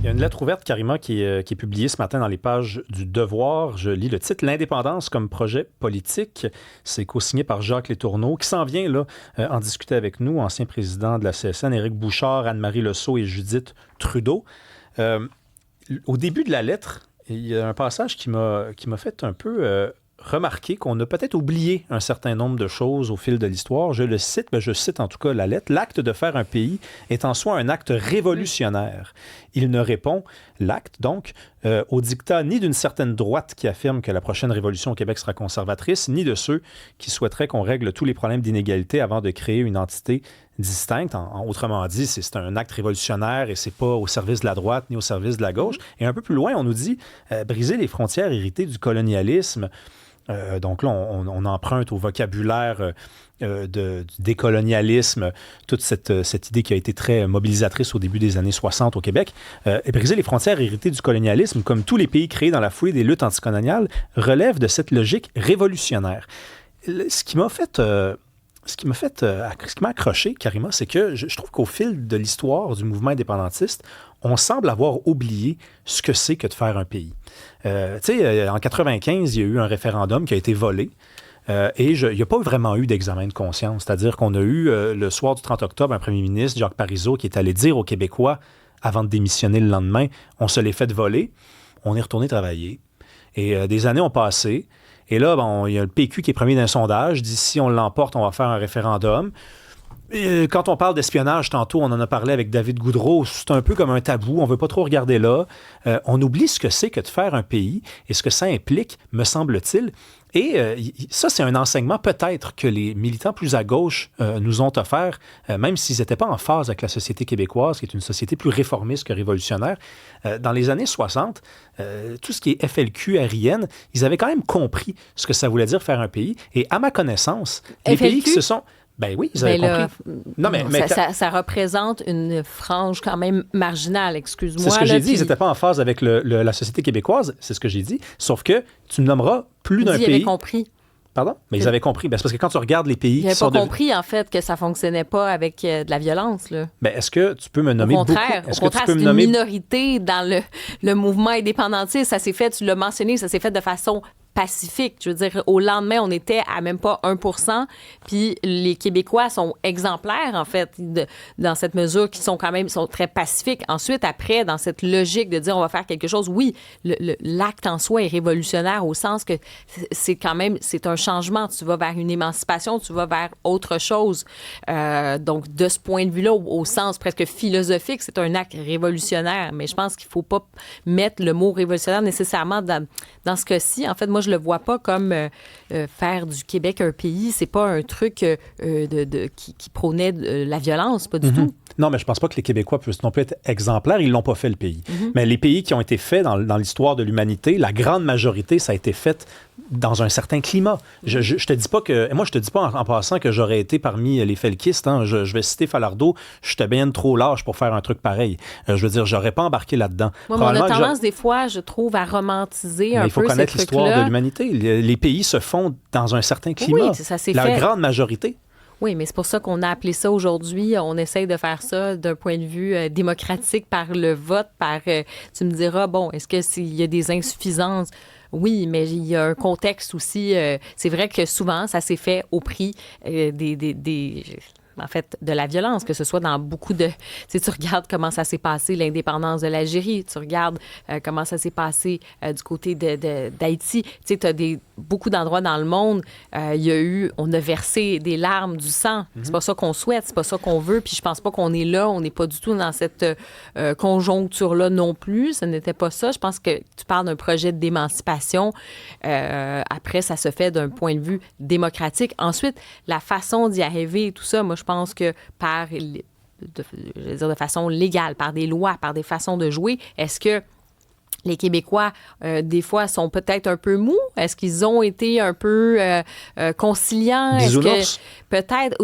Il y a une lettre ouverte, Karima, qui est publiée ce matin dans les pages du Devoir. Je lis le titre « L'indépendance comme projet politique ». C'est co-signé par Jacques Letourneau, qui s'en vient là en discuter avec nous, ancien président de la CSN, Éric Bouchard, Anne-Marie Lesault et Judith Trudeau. Au début de la lettre, il y a un passage qui m'a fait un peu remarquer qu'on a peut-être oublié un certain nombre de choses au fil de l'histoire. Je cite en tout cas la lettre. « L'acte de faire un pays est en soi un acte révolutionnaire. Il ne répond, l'acte donc, au dictat ni d'une certaine droite qui affirme que la prochaine révolution au Québec sera conservatrice, ni de ceux qui souhaiteraient qu'on règle tous les problèmes d'inégalité avant de créer une entité distincte. Autrement dit, c'est un acte révolutionnaire et c'est pas au service de la droite ni au service de la gauche. Et un peu plus loin, on nous dit briser les frontières héritées du colonialisme. Donc là, on emprunte au vocabulaire du décolonialisme, toute cette idée qui a été très mobilisatrice au début des années 60 au Québec. Et briser les frontières héritées du colonialisme, comme tous les pays créés dans la foulée des luttes anticoloniales, relève de cette logique révolutionnaire. Ce qui m'a accroché, Karima, c'est que je trouve qu'au fil de l'histoire du mouvement indépendantiste, on semble avoir oublié ce que c'est que de faire un pays. Tu sais, en 1995, il y a eu un référendum qui a été volé. Et il n'y a pas vraiment eu d'examen de conscience. C'est-à-dire qu'on a eu, le soir du 30 octobre, un premier ministre, Jacques Parizeau, qui est allé dire aux Québécois, avant de démissionner le lendemain, on se l'est fait voler, on est retourné travailler. Et des années ont passé. Et là, il y a le PQ qui est premier d'un sondage, dit si on l'emporte, on va faire un référendum. Et quand on parle d'espionnage, tantôt, on en a parlé avec David Goudreau, c'est un peu comme un tabou, on ne veut pas trop regarder là. On oublie ce que c'est que de faire un pays et ce que ça implique, me semble-t-il. Et ça, c'est un enseignement peut-être que les militants plus à gauche nous ont offert, même s'ils n'étaient pas en phase avec la société québécoise, qui est une société plus réformiste que révolutionnaire. Dans les années 60, tout ce qui est FLQ, RIN, ils avaient quand même compris ce que ça voulait dire faire un pays. Et à ma connaissance, les pays qui se sont... Ben oui, ils avaient compris. Ça représente une frange quand même marginale, excuse-moi. C'est ce que j'ai dit, ils n'étaient pas en phase avec la société québécoise, c'est ce que j'ai dit, sauf que tu me nommeras plus d'un pays... Ils avaient compris. Pardon? Mais ils avaient compris. Ben, c'est parce que quand tu regardes les pays... Ils n'avaient pas compris, en fait, que ça ne fonctionnait pas avec de la violence. Là. Ben, est-ce que tu peux me nommer Au contraire, c'est une minorité dans le mouvement indépendantiste. Ça s'est fait, tu l'as mentionné, ça s'est fait de façon pacifique. Je veux dire, au lendemain, on était à même pas 1%, puis les Québécois sont exemplaires, en fait, dans cette mesure, qui sont quand même sont très pacifiques. Ensuite, après, dans cette logique de dire on va faire quelque chose, oui, l'acte en soi est révolutionnaire au sens que c'est quand même, c'est un changement. Tu vas vers une émancipation, tu vas vers autre chose. Donc, de ce point de vue-là, au sens presque philosophique, c'est un acte révolutionnaire. Mais je pense qu'il faut pas mettre le mot révolutionnaire nécessairement dans ce cas-ci. En fait, moi, je le vois pas comme faire du Québec un pays. C'est pas un truc qui prônait la violence, pas du tout. Non, mais je pense pas que les Québécois puissent non plus être exemplaires. Ils l'ont pas fait, le pays. Mais les pays qui ont été faits dans l'histoire de l'humanité, la grande majorité, ça a été fait dans un certain climat. Je te dis pas que... Moi, je te dis pas en passant que j'aurais été parmi les felkistes. Hein. Je vais citer Falardeau. J'étais bien trop lâche pour faire un truc pareil. Je veux dire, j'aurais pas embarqué là-dedans. Ouais, on a tendance, des fois, je trouve, à romantiser un peu ces trucs-là. Mais il faut connaître l'histoire de l'humanité. Les pays se font dans un certain climat. Oui, ça s'est fait. La grande majorité. Oui, mais c'est pour ça qu'on a appelé ça aujourd'hui. On essaye de faire ça d'un point de vue démocratique par le vote, tu me diras, bon, est-ce qu'il y a des insuffisances? Oui, mais il y a un contexte aussi. C'est vrai que souvent, ça s'est fait au prix en fait, de la violence, que ce soit dans beaucoup de... Tu regardes comment ça s'est passé, l'indépendance de l'Algérie, tu regardes comment ça s'est passé du côté d'Haïti. Tu sais, tu as beaucoup d'endroits dans le monde, on a versé des larmes, du sang. C'est pas ça qu'on souhaite, c'est pas ça qu'on veut, puis je pense pas qu'on est là, on n'est pas du tout dans cette conjoncture-là non plus. Ce n'était pas ça. Je pense que tu parles d'un projet d'émancipation. Après, ça se fait d'un point de vue démocratique. Ensuite, la façon d'y arriver, tout ça, moi, je pense que de façon légale, par des lois, par des façons de jouer, est-ce que les Québécois, des fois, sont peut-être un peu mous? Est-ce qu'ils ont été un peu conciliants? Bisounours. Peut-être,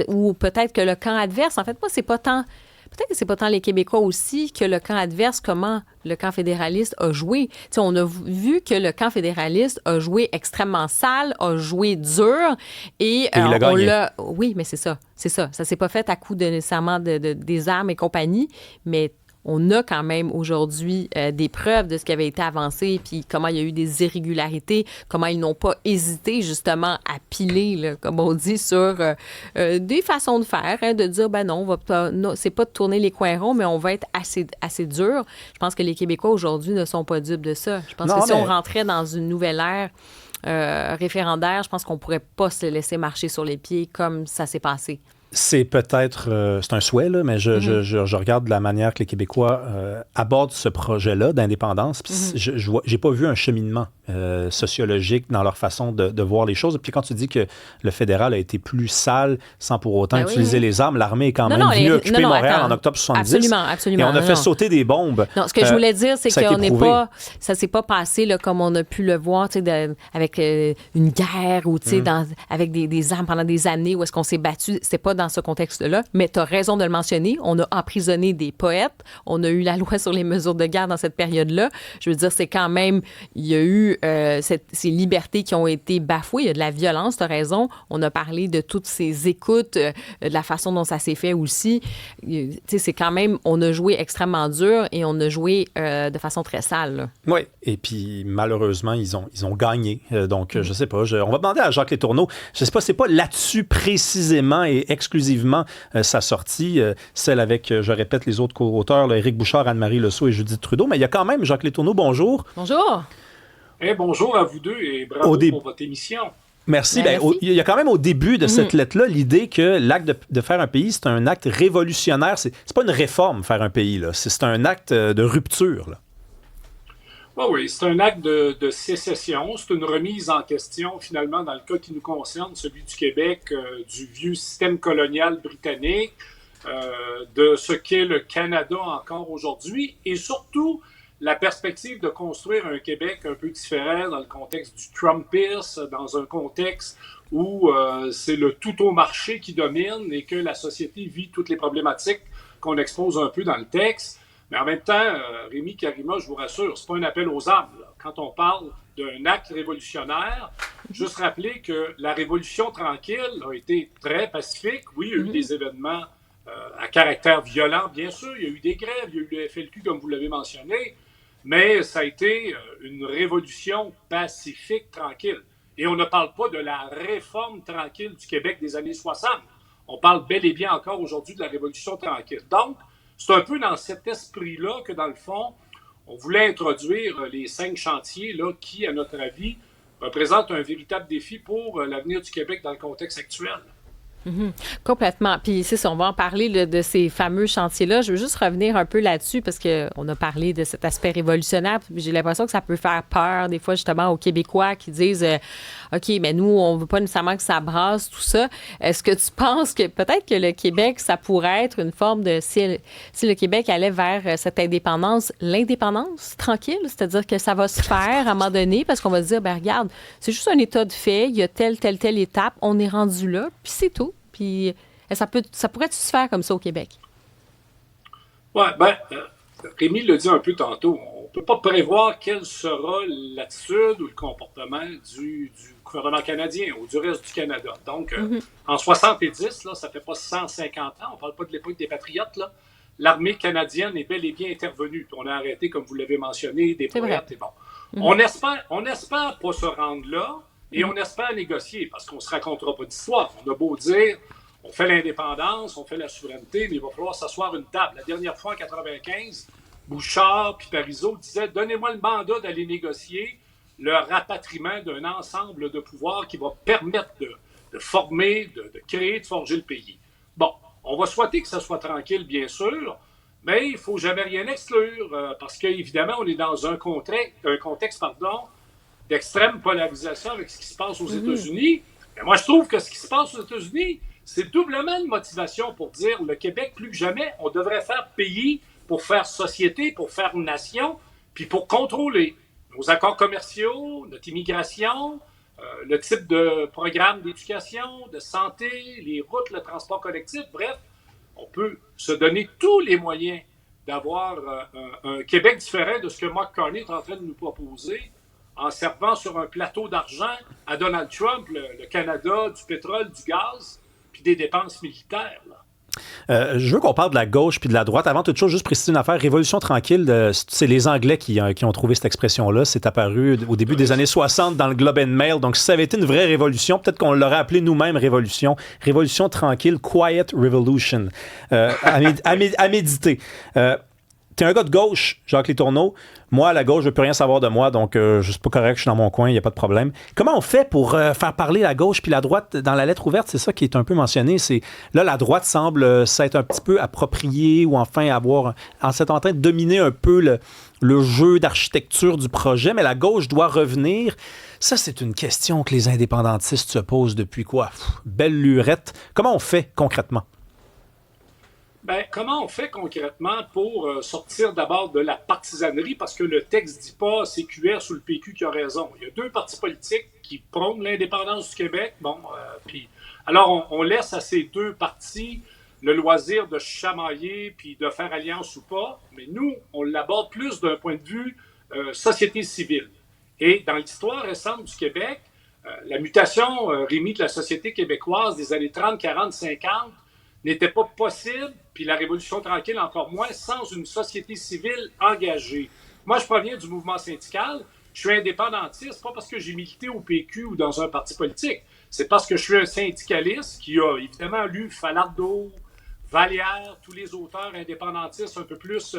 ou peut-être que le camp adverse, en fait, moi, c'est pas tant... Peut-être que c'est pas tant les Québécois aussi que le camp adverse, comment le camp fédéraliste a joué. T'sais, on a vu que le camp fédéraliste a joué extrêmement sale, a joué dur et il a gagné. Oui, mais c'est ça. Ça s'est pas fait à coup de nécessairement des armes et compagnie, mais on a quand même aujourd'hui des preuves de ce qui avait été avancé, puis comment il y a eu des irrégularités, comment ils n'ont pas hésité justement à piler, là, comme on dit, sur des façons de faire, hein, de dire, ben non, c'est pas de tourner les coins ronds, mais on va être assez dur. Je pense que les Québécois aujourd'hui ne sont pas dupes de ça. Je pense que si on rentrait dans une nouvelle ère référendaire, je pense qu'on pourrait pas se laisser marcher sur les pieds comme ça s'est passé. C'est peut-être, c'est un souhait, là, mais je regarde la manière que les Québécois abordent ce projet-là d'indépendance. Puis j'ai pas vu un cheminement sociologique dans leur façon de voir les choses. Puis quand tu dis que le fédéral a été plus sale sans pour autant utiliser les armes, l'armée est quand même venue occuper Montréal en octobre 70. Absolument. Et on a fait sauter des bombes. Non, ce que je voulais dire, c'est qu'on n'est pas... Ça s'est pas passé là, comme on a pu le voir, avec une guerre ou avec des armes pendant des années où est-ce qu'on s'est battu. C'est pas dans ce contexte-là, mais tu as raison de le mentionner. On a emprisonné des poètes. On a eu la loi sur les mesures de guerre dans cette période-là. Je veux dire, c'est quand même... Il y a eu ces libertés qui ont été bafouées. Il y a de la violence, tu as raison. On a parlé de toutes ces écoutes, de la façon dont ça s'est fait aussi. Tu sais, c'est quand même... On a joué extrêmement dur et on a joué de façon très sale, là. Oui, et puis malheureusement, ils ont gagné. Donc, je sais pas. On va demander à Jacques Letourneau. Je sais pas, c'est pas là-dessus précisément et exclusivement sa sortie, celle avec, je répète, les autres co-auteurs, là, Éric Bouchard, Anne-Marie Lesault et Judith Trudeau. Mais il y a quand même Jacques Letourneau. Bonjour. Bonjour. Bonjour à vous deux et bravo pour votre émission. Merci. Il y a quand même au début de cette lettre-là l'idée que l'acte de faire un pays, c'est un acte révolutionnaire. C'est pas une réforme, faire un pays, là. C'est un acte de rupture, là. Oui, c'est un acte de sécession. C'est une remise en question, finalement, dans le cas qui nous concerne, celui du Québec, du vieux système colonial britannique, de ce qu'est le Canada encore aujourd'hui, et surtout la perspective de construire un Québec un peu différent dans le contexte du Trumpisme, dans un contexte où c'est le tout au marché qui domine et que la société vit toutes les problématiques qu'on expose un peu dans le texte. Mais en même temps, Rémi Karima, je vous rassure, c'est pas un appel aux armes, là. Quand on parle d'un acte révolutionnaire, juste rappeler que la Révolution tranquille a été très pacifique. Oui, il y a eu des événements à caractère violent, bien sûr. Il y a eu des grèves, il y a eu le FLQ, comme vous l'avez mentionné. Mais ça a été une révolution pacifique, tranquille. Et on ne parle pas de la réforme tranquille du Québec des années 60. On parle bel et bien encore aujourd'hui de la révolution tranquille. Donc, c'est un peu dans cet esprit-là que, dans le fond, on voulait introduire les 5 chantiers là, qui, à notre avis, représentent un véritable défi pour l'avenir du Québec dans le contexte actuel. Complètement. Puis c'est ça, on va en parler de ces fameux chantiers-là. Je veux juste revenir un peu là-dessus parce qu'on a parlé de cet aspect révolutionnaire. J'ai l'impression que ça peut faire peur des fois justement aux Québécois qui disent OK, mais nous, on veut pas nécessairement que ça brasse, tout ça. Est-ce que tu penses que peut-être que le Québec, ça pourrait être une forme de... Si le Québec allait vers cette indépendance, l'indépendance tranquille, c'est-à-dire que ça va se faire à un moment donné parce qu'on va se dire, ben regarde, c'est juste un état de fait, il y a telle étape, on est rendu là, puis c'est tout. Puis ça pourrait se faire comme ça au Québec? Oui, Rémi l'a dit un peu tantôt. On ne peut pas prévoir quelle sera l'attitude ou le comportement du gouvernement canadien ou du reste du Canada. Donc, en 70, là, ça fait pas 150 ans, on ne parle pas de l'époque des Patriotes, là, l'armée canadienne est bel et bien intervenue. Puis on a arrêté, comme vous l'avez mentionné, des poètes et bon. On espère pas se rendre là. Et on espère négocier, parce qu'on ne se racontera pas d'histoire. On a beau dire, on fait l'indépendance, on fait la souveraineté, mais il va falloir s'asseoir une table. La dernière fois, en 1995, Bouchard puis Parizeau disaient, donnez-moi le mandat d'aller négocier le rapatriement d'un ensemble de pouvoirs qui va permettre de former, de créer, de forger le pays. Bon, on va souhaiter que ça soit tranquille, bien sûr, mais il ne faut jamais rien exclure, parce qu'évidemment, on est dans un contexte, d'extrême polarisation avec ce qui se passe aux États-Unis. Mais moi, je trouve que ce qui se passe aux États-Unis, c'est doublement une motivation pour dire le Québec, plus que jamais, on devrait faire pays pour faire société, pour faire nation, puis pour contrôler nos accords commerciaux, notre immigration, le type de programme d'éducation, de santé, les routes, le transport collectif. Bref, on peut se donner tous les moyens d'avoir un Québec différent de ce que Mark Carney est en train de nous proposer, en servant sur un plateau d'argent à Donald Trump, le Canada, du pétrole, du gaz, puis des dépenses militaires, là. Je veux qu'on parle de la gauche puis de la droite. Avant toute chose, juste préciser une affaire. Révolution tranquille, c'est les Anglais qui ont trouvé cette expression-là. C'est apparu au début des années 60 dans le Globe and Mail. Donc, si ça avait été une vraie révolution, peut-être qu'on l'aurait appelé nous-mêmes révolution. Révolution tranquille, quiet revolution. À méditer. T'es un gars de gauche, Jacques Letourneau. Moi, à la gauche, je veux plus rien savoir de moi, donc je suis pas correct, je suis dans mon coin, il n'y a pas de problème. Comment on fait pour faire parler la gauche puis la droite dans la lettre ouverte? C'est ça qui est un peu mentionné. C'est là, la droite semble s'être un petit peu appropriée ou enfin s'être en train de dominer un peu le jeu d'architecture du projet, mais la gauche doit revenir. Ça, c'est une question que les indépendantistes se posent depuis quoi? Belle lurette. Comment on fait concrètement? Ben, comment on fait concrètement pour sortir d'abord de la partisanerie? Parce que le texte dit pas c'est QS ou le PQ qui a raison. Il y a deux partis politiques qui prônent l'indépendance du Québec. Puis alors on laisse à ces deux partis le loisir de chamailler puis de faire alliance ou pas. Mais nous, on l'aborde plus d'un point de vue société civile. Et dans l'histoire récente du Québec, la mutation, Rémi, de la société québécoise des années 30, 40, 50, n'était pas possible, puis la Révolution tranquille encore moins, sans une société civile engagée. Moi, je proviens du mouvement syndical. Je suis indépendantiste, pas parce que j'ai milité au PQ ou dans un parti politique. C'est parce que je suis un syndicaliste qui a évidemment lu Falardeau, Vallière, tous les auteurs indépendantistes un peu plus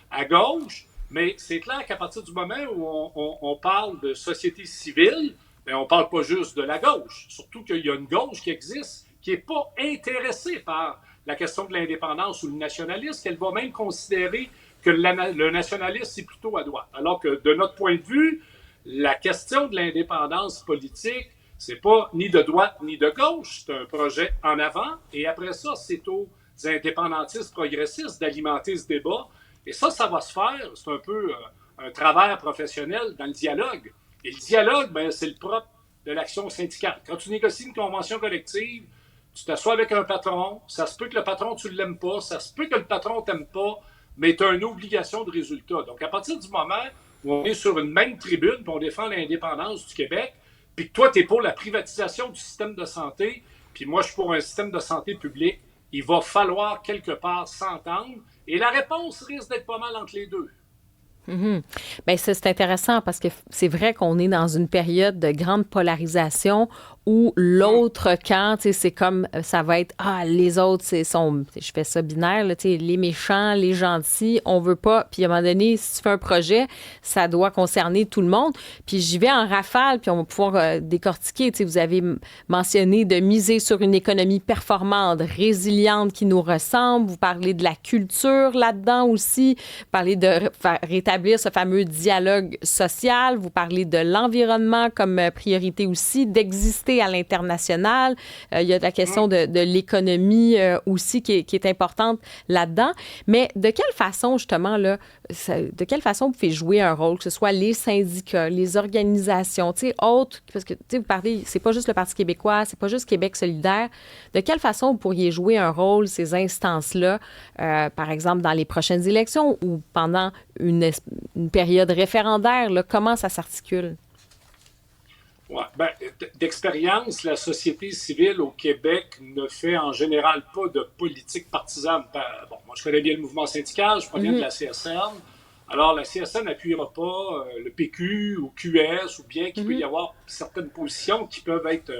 à gauche. Mais c'est clair qu'à partir du moment où on parle de société civile, bien, on ne parle pas juste de la gauche. Surtout qu'il y a une gauche qui existe, qui n'est pas intéressée par la question de l'indépendance ou le nationalisme, qu'elle va même considérer que le nationalisme, c'est plutôt à droite. Alors que, de notre point de vue, la question de l'indépendance politique, c'est pas ni de droite ni de gauche, c'est un projet en avant, et après ça, c'est aux indépendantistes progressistes d'alimenter ce débat. Et ça va se faire, c'est un peu un travail professionnel dans le dialogue. Et le dialogue, ben, c'est le propre de l'action syndicale. Quand tu négocies une convention collective, tu t'assois avec un patron, ça se peut que le patron, tu ne l'aimes pas, ça se peut que le patron ne t'aime pas, mais tu as une obligation de résultat. Donc, à partir du moment où on est sur une même tribune, puis on défend l'indépendance du Québec, puis que toi, tu es pour la privatisation du système de santé, puis moi, je suis pour un système de santé public, il va falloir quelque part s'entendre, et la réponse risque d'être pas mal entre les deux. Mm-hmm. Bien, ça, c'est intéressant parce que c'est vrai qu'on est dans une période de grande polarisation où l'autre camp, c'est comme, ça va être, les autres, je fais ça binaire, là, les méchants, les gentils, on veut pas. Puis à un moment donné, si tu fais un projet, ça doit concerner tout le monde. Puis j'y vais en rafale, puis on va pouvoir décortiquer. Vous avez mentionné de miser sur une économie performante, résiliente, qui nous ressemble. Vous parlez de la culture là-dedans aussi. Vous parlez de rétablir ce fameux dialogue social. Vous parlez de l'environnement comme priorité aussi, d'exister à l'international. Il y a la question de l'économie aussi qui est importante là-dedans. Mais de quelle façon, justement, de quelle façon vous pouvez jouer un rôle, que ce soit les syndicats, les organisations, autres, parce que vous parlez, c'est pas juste le Parti québécois, c'est pas juste Québec solidaire. De quelle façon vous pourriez jouer un rôle, ces instances-là, par exemple, dans les prochaines élections ou pendant une période référendaire, là, comment ça s'articule? Ouais, d'expérience, la société civile au Québec ne fait en général pas de politique partisane. Moi, je connais bien le mouvement syndical, je proviens de la CSN. Alors, la CSN n'appuiera pas le PQ ou QS, ou bien qu'il peut y avoir certaines positions qui peuvent être,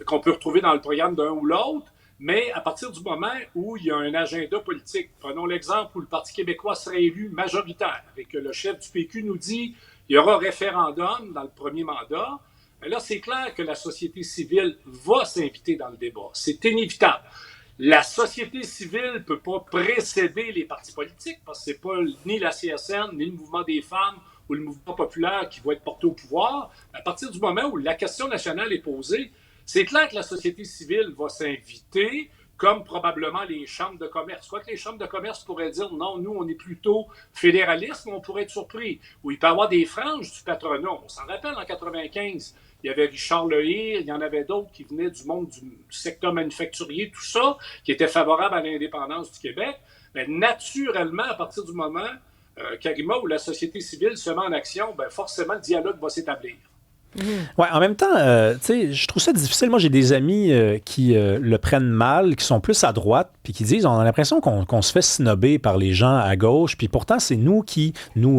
qu'on peut retrouver dans le programme d'un ou l'autre. Mais à partir du moment où il y a un agenda politique, prenons l'exemple où le Parti québécois serait élu majoritaire et que le chef du PQ nous dit qu'il y aura référendum dans le premier mandat, là, c'est clair que la société civile va s'inviter dans le débat. C'est inévitable. La société civile ne peut pas précéder les partis politiques parce que ce n'est pas ni la CSN, ni le mouvement des femmes ou le mouvement populaire qui va être porté au pouvoir. À partir du moment où la question nationale est posée, c'est clair que la société civile va s'inviter, comme probablement les chambres de commerce. Soit que les chambres de commerce pourraient dire non, nous, on est plutôt fédéralistes, mais on pourrait être surpris. Ou il peut y avoir des franges du patronat. On s'en rappelle, en 1995, il y avait Richard Lehir, il y en avait d'autres qui venaient du monde du secteur manufacturier, tout ça, qui étaient favorables à l'indépendance du Québec. Mais naturellement, à partir du moment, Karima, où la société civile se met en action, forcément, le dialogue va s'établir. Ouais, en même temps, tu sais, je trouve ça difficile. Moi, j'ai des amis qui le prennent mal, qui sont plus à droite, puis qui disent, on a l'impression qu'on se fait snobber par les gens à gauche, puis pourtant, c'est nous,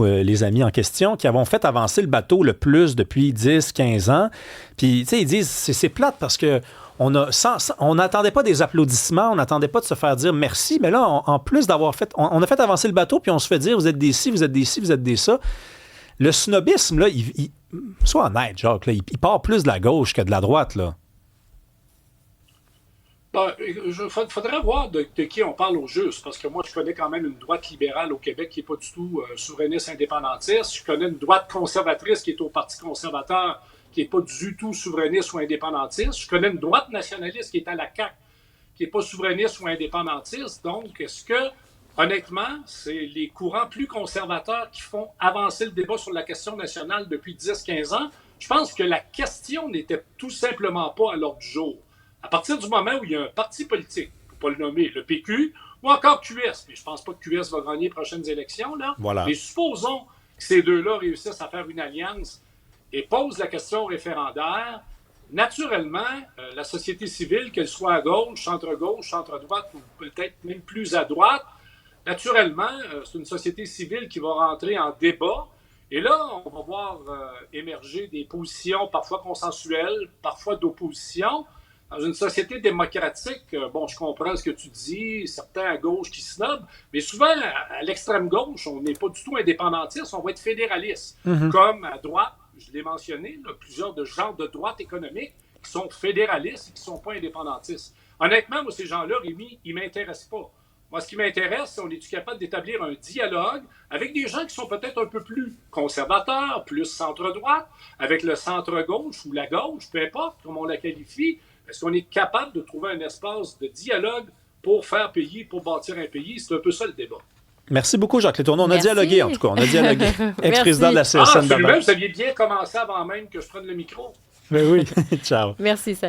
les amis en question, qui avons fait avancer le bateau le plus depuis 10, 15 ans. Puis, tu sais, ils disent, c'est plate parce que on n'attendait pas des applaudissements, on n'attendait pas de se faire dire merci, mais là, en plus d'avoir fait, on a fait avancer le bateau, puis on se fait dire, vous êtes des ci, vous êtes des ci, vous êtes des ça. Le snobisme, là, sois honnête, Jacques, là, il part plus de la gauche que de la droite, là. Il faudrait voir de qui on parle au juste, parce que moi, je connais quand même une droite libérale au Québec qui n'est pas du tout souverainiste indépendantiste. Je connais une droite conservatrice qui est au Parti conservateur, qui n'est pas du tout souverainiste ou indépendantiste. Je connais une droite nationaliste qui est à la CAQ, qui n'est pas souverainiste ou indépendantiste. Donc, est-ce que honnêtement, c'est les courants plus conservateurs qui font avancer le débat sur la question nationale depuis 10-15 ans? Je pense que la question n'était tout simplement pas à l'ordre du jour. À partir du moment où il y a un parti politique, pour ne pas le nommer, le PQ, ou encore QS, mais je ne pense pas que QS va gagner les prochaines élections, là. Voilà. Mais supposons que ces deux-là réussissent à faire une alliance et posent la question référendaire, naturellement, la société civile, qu'elle soit à gauche, centre-droite ou peut-être même plus à droite, naturellement, c'est une société civile qui va rentrer en débat. Et là, on va voir émerger des positions parfois consensuelles, parfois d'opposition. Dans une société démocratique, bon, je comprends ce que tu dis, certains à gauche qui snobent, mais souvent, à l'extrême gauche, on n'est pas du tout indépendantiste, on va être fédéraliste. Comme à droite, je l'ai mentionné, là, plusieurs de genres de droite économique qui sont fédéralistes et qui ne sont pas indépendantistes. Honnêtement, moi, ces gens-là, Rémi, ils ne m'intéressent pas. Moi, ce qui m'intéresse, c'est qu'on est capable d'établir un dialogue avec des gens qui sont peut-être un peu plus conservateurs, plus centre-droite, avec le centre-gauche ou la gauche, peu importe comment on la qualifie. Est-ce qu'on est capable de trouver un espace de dialogue pour faire pays, pour bâtir un pays? C'est un peu ça le débat. Merci beaucoup, Jacques Letourneau. On a dialogué, en tout cas. On a dialogué. Ex-président de la CSN. Absolument, vous aviez bien commencé avant même que je prenne le micro. Mais oui. Ciao. Merci, Salut.